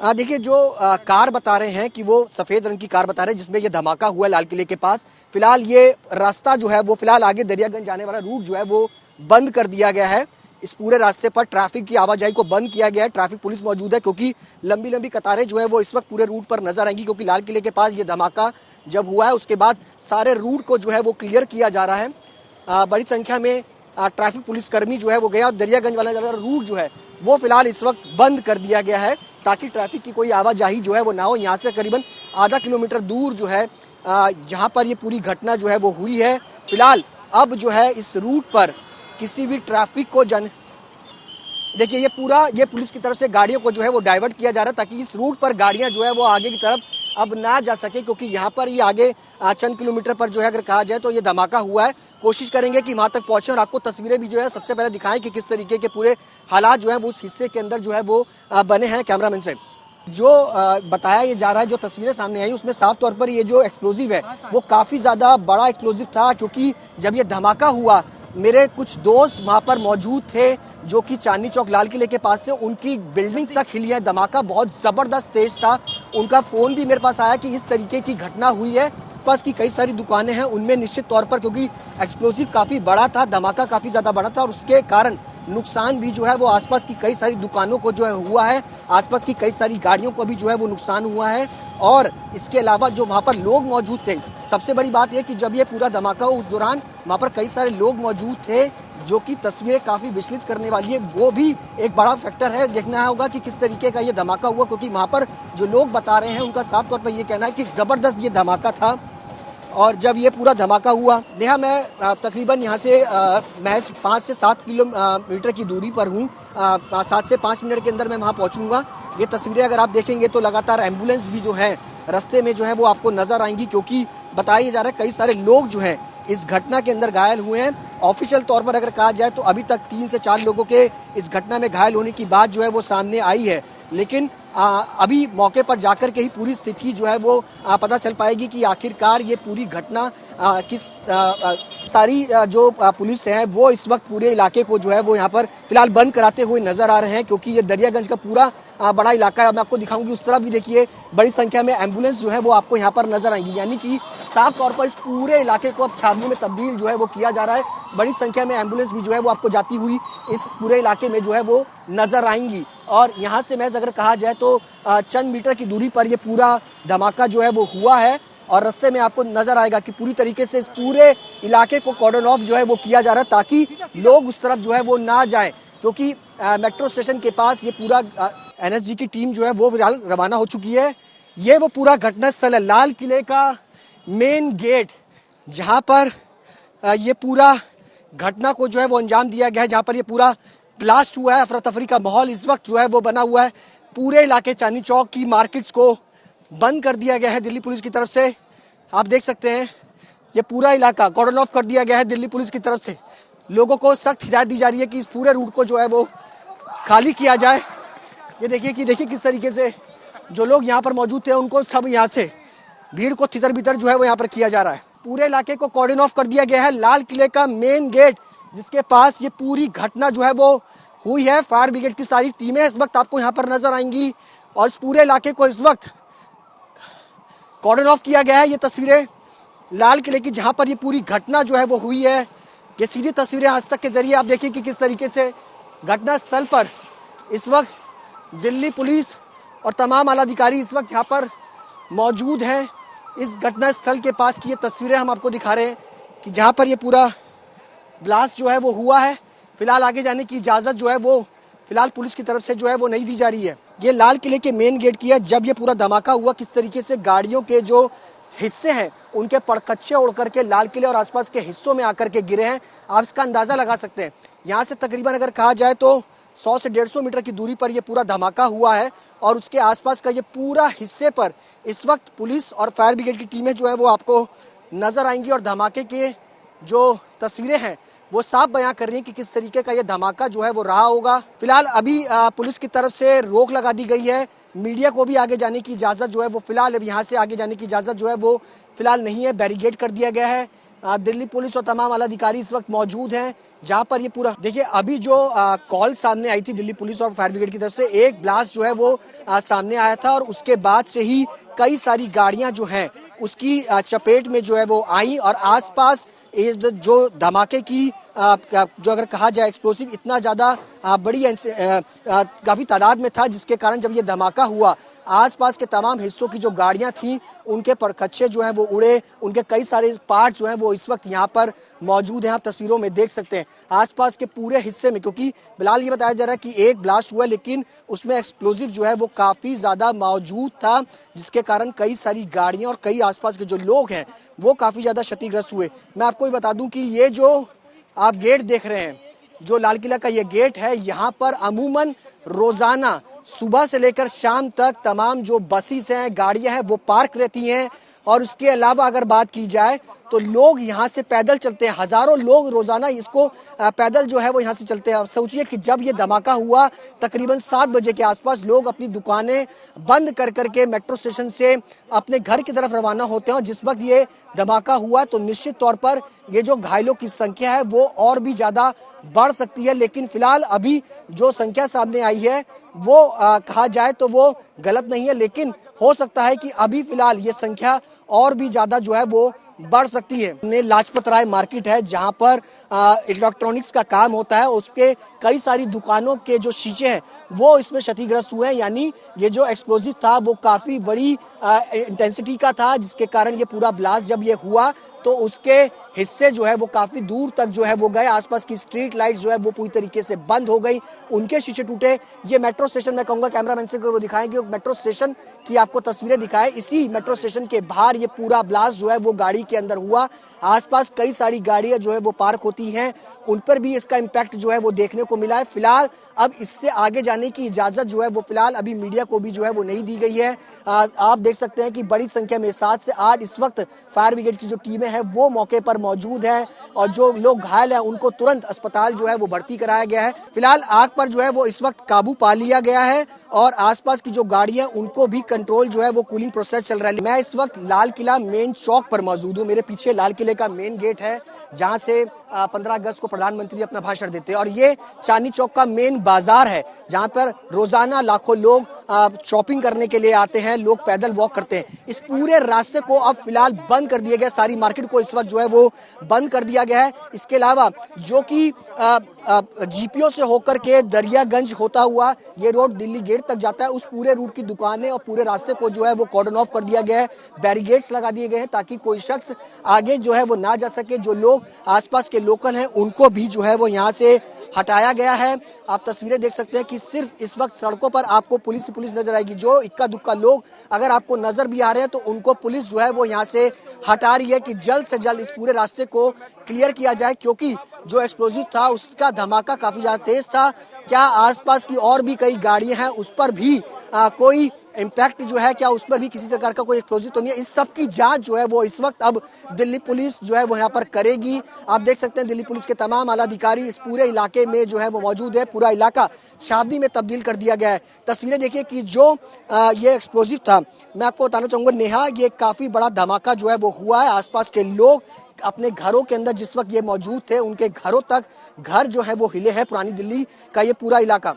देखिए जो कार बता रहे हैं कि वो सफेद रंग की कार बता रहे हैं जिसमें ये धमाका हुआ लाल किले के पास। फिलहाल ये रास्ता जो है वो फिलहाल आगे दरियागंज जाने वाला रूट जो है वो बंद कर दिया गया है। इस पूरे रास्ते पर ट्रैफिक की आवाजाही को बंद किया गया है। ट्रैफिक पुलिस मौजूद है क्योंकि लंबी लंबी कतारें जो है वो इस वक्त पूरे रूट पर नजर आएंगी, क्योंकि लाल किले के पास ये धमाका जब हुआ है उसके बाद सारे रूट को जो है वो क्लियर किया जा रहा है। बड़ी संख्या में ट्रैफिक पुलिसकर्मी जो है वो गया और दरियागंज वाला रूट जो है वो फिलहाल इस वक्त बंद कर दिया गया है ताकि ट्रैफिक की कोई आवाजाही जो है वो ना हो। यहाँ से करीबन आधा किलोमीटर दूर जो है जहाँ पर ये पूरी घटना जो है वो हुई है, फिलहाल अब जो है इस रूट पर किसी भी ट्रैफिक को देखिए ये पुलिस की तरफ से गाड़ियों को जो है वो डाइवर्ट किया जा रहा है ताकि इस रूट पर गाड़ियां जो है वो आगे की तरफ अब ना जा सके, क्योंकि यहाँ पर ये आगे चंद किलोमीटर पर जो है अगर कहा जाए तो ये धमाका हुआ है। कोशिश करेंगे कि वहाँ तक पहुँचे और आपको तस्वीरें भी जो है सबसे पहले दिखाएं कि किस तरीके के पूरे हालात जो है वो उस हिस्से के अंदर जो है वो बने हैं। कैमरामैन से जो बताया ये जा रहा है, जो तस्वीरें सामने आई उसमें साफ तौर पर ये जो एक्सप्लोजिव है वो काफ़ी ज़्यादा बड़ा एक्सप्लोजिव था, क्योंकि जब ये धमाका हुआ मेरे कुछ दोस्त वहाँ पर मौजूद थे जो कि चांदनी चौक लाल किले के पास से उनकी बिल्डिंग तक हिली है। धमाका बहुत ज़बरदस्त तेज था। उनका फ़ोन भी मेरे पास आया कि इस तरीके की घटना हुई है। पास की कई सारी दुकानें हैं उनमें निश्चित तौर पर, क्योंकि एक्सप्लोजिव काफ़ी बड़ा था, धमाका काफ़ी ज़्यादा बड़ा था और उसके कारण नुकसान भी जो है वो आसपास की कई सारी दुकानों को जो है हुआ है, आसपास की कई सारी गाड़ियों को भी जो है वो नुकसान हुआ है। और इसके अलावा जो वहाँ पर लोग मौजूद थे, सबसे बड़ी बात यह कि जब ये पूरा धमाका हुआ उस दौरान वहाँ पर कई सारे लोग मौजूद थे, जो कि तस्वीरें काफ़ी विचलित करने वाली है। वो भी एक बड़ा फैक्टर है, देखना होगा कि किस तरीके का ये धमाका हुआ, क्योंकि वहाँ पर जो लोग बता रहे हैं उनका साफ तौर पर ये कहना है कि ज़बरदस्त ये धमाका था। और जब ये पूरा धमाका हुआ, नेहा मैं तकरीबन यहाँ से महज 5 से 7 किलोमीटर की दूरी पर हूँ। 7 से 5 मिनट के अंदर मैं वहाँ पहुँचूँगा। ये तस्वीरें अगर आप देखेंगे तो लगातार एम्बुलेंस भी जो है रास्ते में जो है वो आपको नज़र आएंगी, क्योंकि बताया जा रहा है कई सारे लोग जो हैं इस घटना के अंदर घायल हुए हैं। ऑफिशियल तौर पर अगर कहा जाए तो अभी तक 3 से 4 लोगों के इस घटना में घायल होने की बात जो है वो सामने आई है, लेकिन अभी मौके पर जाकर के ही पूरी स्थिति जो है वो पता चल पाएगी कि आखिरकार ये पूरी घटना किस सारी जो पुलिस है वो इस वक्त पूरे इलाके को जो है वो यहाँ पर फिलहाल बंद कराते हुए नजर आ रहे हैं, क्योंकि ये दरियागंज का पूरा बड़ा इलाका है। मैं आपको दिखाऊंगी उस तरफ भी देखिए बड़ी संख्या में एम्बुलेंस जो है वो आपको यहाँ पर नजर आएंगी, यानी कि साफ तौर पर इस पूरे इलाके को अब छावनी में तब्दील जो है वो किया जा रहा है। बड़ी संख्या में एम्बुलेंस भी जो है वो आपको जाती हुई इस पूरे इलाके में जो है वो नजर आएंगी। और यहाँ से मैं अगर कहा जाए तो चंद मीटर की दूरी पर ये पूरा धमाका जो है वो हुआ है और रास्ते में आपको नजर आएगा कि पूरी तरीके से इस पूरे इलाके को कॉर्डन ऑफ जो है वो किया जा रहा है ताकि लोग उस तरफ जो है वो ना जाएं, क्योंकि मेट्रो स्टेशन के पास ये पूरा एनएसजी की टीम जो है वो फिलहाल रवाना हो चुकी है। ये वो पूरा घटना स्थल है, लाल किले का मेन गेट, जहाँ पर ये पूरा घटना को जो है वो अंजाम दिया गया है, जहाँ पर ये पूरा ब्लास्ट हुआ है। अफरा तफरी का माहौल इस वक्त जो है वो बना हुआ है। पूरे इलाके चांदनी चौक की मार्केट्स को बंद कर दिया गया है दिल्ली पुलिस की तरफ से। आप देख सकते हैं ये पूरा इलाका कॉर्डन ऑफ कर दिया गया है दिल्ली पुलिस की तरफ से। लोगों को सख्त हिदायत दी जा रही है कि इस पूरे रूट को जो है वो खाली किया जाए। ये देखिए किस तरीके से जो लोग यहाँ पर मौजूद थे उनको सब यहाँ से भीड़ को तितर बितर जो है वो यहाँ पर किया जा रहा है। पूरे इलाके को कॉर्डन ऑफ कर दिया गया है। लाल किले का मेन गेट जिसके पास ये पूरी घटना जो है वो हुई है, फायर ब्रिगेड की सारी टीमें इस वक्त आपको यहाँ पर नजर आएंगी और इस पूरे इलाके को इस वक्त कॉर्डन ऑफ किया गया है। ये तस्वीरें लाल किले की जहाँ पर ये पूरी घटना जो है वो हुई है, ये सीधी तस्वीरें आज तक के जरिए आप देखिए कि किस तरीके से घटना स्थल पर इस वक्त दिल्ली पुलिस और तमाम आला अधिकारी इस वक्त यहाँ पर मौजूद हैं। इस घटना स्थल के पास की ये तस्वीरें हम आपको दिखा रहे हैं कि जहाँ पर ये पूरा ब्लास्ट जो है वो हुआ है। फिलहाल आगे जाने की इजाज़त जो है वो फिलहाल पुलिस की तरफ से जो है वो नहीं दी जा रही है। ये लाल किले के मेन गेट की है। जब ये पूरा धमाका हुआ किस तरीके से गाड़ियों के जो हिस्से हैं उनके पड़कच्चे उड़ करके लाल किले और आसपास के हिस्सों में आकर के गिरे हैं, आप इसका अंदाज़ा लगा सकते हैं। यहाँ से तकरीबन अगर कहा जाए तो 100 से 150 मीटर की दूरी पर यह पूरा धमाका हुआ है और उसके आसपास का ये पूरा हिस्से पर इस वक्त पुलिस और फायर ब्रिगेड की टीमें जो है वो आपको नजर आएंगी और धमाके के जो तस्वीरें हैं वो साफ बयां कर रही हैं कि किस तरीके का ये धमाका जो है वो रहा होगा। फिलहाल अभी पुलिस की तरफ से रोक लगा दी गई है। मीडिया को भी आगे जाने की इजाज़त जो है वो फिलहाल अब यहाँ से आगे जाने की इजाज़त जो है वो फिलहाल नहीं है। बैरिकेड कर दिया गया है। दिल्ली पुलिस और तमाम आला अधिकारी इस वक्त मौजूद हैं, जहां पर ये पूरा देखिए अभी जो कॉल सामने आई थी दिल्ली पुलिस और फायर ब्रिगेड की तरफ से, एक ब्लास्ट जो है वो सामने आया था और उसके बाद से ही कई सारी गाड़ियां जो हैं उसकी चपेट में जो है वो आई और आसपास ये जो धमाके की जो अगर कहा जाए एक्सप्लोसिव इतना ज़्यादा बड़ी काफ़ी तादाद में था, जिसके कारण जब ये धमाका हुआ आसपास के तमाम हिस्सों की जो गाड़ियां थीं उनके परखच्चे जो हैं वो उड़े, उनके कई सारे पार्ट जो हैं वो इस वक्त यहाँ पर मौजूद हैं। आप तस्वीरों में देख सकते हैं आसपास के पूरे हिस्से में, क्योंकि फिलहाल ये बताया जा रहा है कि एक ब्लास्ट हुआ लेकिन उसमें एक्सप्लोजिव जो है वो काफ़ी ज़्यादा मौजूद था, जिसके कारण कई सारी गाड़ियाँ और कई आसपास के जो लोग हैं वो काफ़ी ज़्यादा क्षतिग्रस्त हुए। मैं आपको ये बता दूँ कि ये जो आप गेट देख रहे हैं, जो लाल किला का ये गेट है, यहाँ पर अमूमन रोजाना सुबह से लेकर शाम तक तमाम जो बसेस हैं, गाड़ियां हैं, वो पार्क रहती हैं। और उसके अलावा अगर बात की जाए तो लोग यहाँ से पैदल चलते हैं, हजारों लोग रोजाना इसको पैदल जो है वो यहाँ से चलते हैं। सोचिए कि जब ये धमाका हुआ तकरीबन 7 बजे के आसपास लोग अपनी दुकानें बंद कर करके मेट्रो स्टेशन से अपने घर की तरफ रवाना होते हैं और जिस वक्त ये धमाका हुआ तो निश्चित तौर पर ये जो घायलों की संख्या है वो और भी ज्यादा बढ़ सकती है। लेकिन फिलहाल अभी जो संख्या सामने आई है वो कहा जाए तो वो गलत नहीं है, लेकिन हो सकता है कि अभी फिलहाल ये संख्या और भी ज्यादा जो है वो बढ़ सकती है। लाजपत राय मार्केट है जहां पर इलेक्ट्रॉनिक्स का काम होता है, उसके कई सारी दुकानों के जो शीशे हैं वो इसमें क्षतिग्रस्त हुए हैं। यानी ये जो एक्सप्लोजिव था वो काफी बड़ी इंटेंसिटी का था, जिसके कारण ये पूरा ब्लास्ट जब ये हुआ तो उसके हिस्से जो है वो काफी दूर तक जो है वो गए। आसपास की स्ट्रीट लाइट जो है वो पूरी तरीके से बंद हो गई, उनके शीशे टूटे। ये मेट्रो स्टेशन, मैं कहूंगा कैमरामैन से वो दिखाएंगे, मेट्रो स्टेशन की आपको तस्वीरें दिखाएं। इसी मेट्रो स्टेशन के बाहर ये पूरा ब्लास्ट जो है वो गाड़ी के अंदर हुआ। आसपास कई सारी गाड़ियां जो है वो पार्क होती हैं, उन पर भी इसका इम्पैक्ट जो है वो देखने को मिला है। फिलहाल अब इससे आगे जाने की इजाजत जो है वो फिलहाल अभी मीडिया को भी जो है वो नहीं दी गई है। आप देख सकते हैं कि बड़ी संख्या में 7 से 8 इस वक्त फायर ब्रिगेड की जो टीमें हैं वो मौके पर मौजूद है और जो लोग घायल हैं उनको तुरंत अस्पताल जो है वो भर्ती कराया गया है। फिलहाल आग पर जो है वो इस वक्त काबू पा लिया गया है और आसपास की जो गाड़ियां उनको भी कंट्रोल जो है वो कूलिंग प्रोसेस चल रहा है। मैं इस वक्त लाल किला मेन चौक पर मौजूद हूँ। मेरे पीछे लाल किले का मेन गेट है जहां से 15 अगस्त को प्रधानमंत्री अपना भाषण देते हैं और ये चांदनी चौक का मेन बाजार है जहां पर रोजाना लाखों लोग शॉपिंग करने के लिए आते हैं, लोग पैदल वॉक करते हैं। इस पूरे रास्ते को अब फिलहाल बंद कर दिया गया, सारी मार्केट को इस वक्त जो है वो बंद कर दिया गया है। इसके अलावा जो कि जीपीओ से होकर के दरियागंज होता हुआ ये रोड दिल्ली गेट तक जाता है, उस पूरे रूट की दुकानें और पूरे रास्ते को जो है वो कॉर्डन ऑफ कर दिया गया है, बैरिकेड्स लगा दिए गए हैं ताकि कोई शख्स आगे जो है वो ना जा सके। जो लोग आसपास के लोकल हैं उनको भी जो है वो यहाँ से हटाया गया है। आप तस्वीरें देख सकते हैं कि सिर्फ इस वक्त सड़कों पर आपको पुलिस नजर आएगी। जो इक्का दुक्का लोग अगर आपको नजर भी आ रहे हैं तो उनको पुलिस जो है वो यहाँ से हटा रही है कि जल्द से जल्द इस पूरे रास्ते को क्लियर किया जाए, क्योंकि जो एक्सप्लोजिव था उसका धमाका काफी ज्यादा तेज था। क्या आसपास की और भी कई गाड़ियां हैं उस पर भी कोई इम्पैक्ट जो है, क्या उस पर भी किसी प्रकार का कोई एक्सप्लोजिव तो नहीं है, इस सब की जांच जो है वो इस वक्त अब दिल्ली पुलिस जो है वो यहाँ पर करेगी। आप देख सकते हैं दिल्ली पुलिस के तमाम आला अधिकारी इस पूरे इलाके में जो है वो मौजूद है, पूरा इलाका शादी में तब्दील कर दिया गया है। तस्वीरें देखिए कि जो ये एक्सप्लोजिव था, मैं आपको बताना चाहूंगा नेहा, ये काफी बड़ा धमाका जो है वो हुआ है। आसपास के लोग अपने घरों के अंदर जिस वक्त ये मौजूद थे उनके घरों तक घर जो है वो हिले है, पुरानी दिल्ली का ये पूरा इलाका।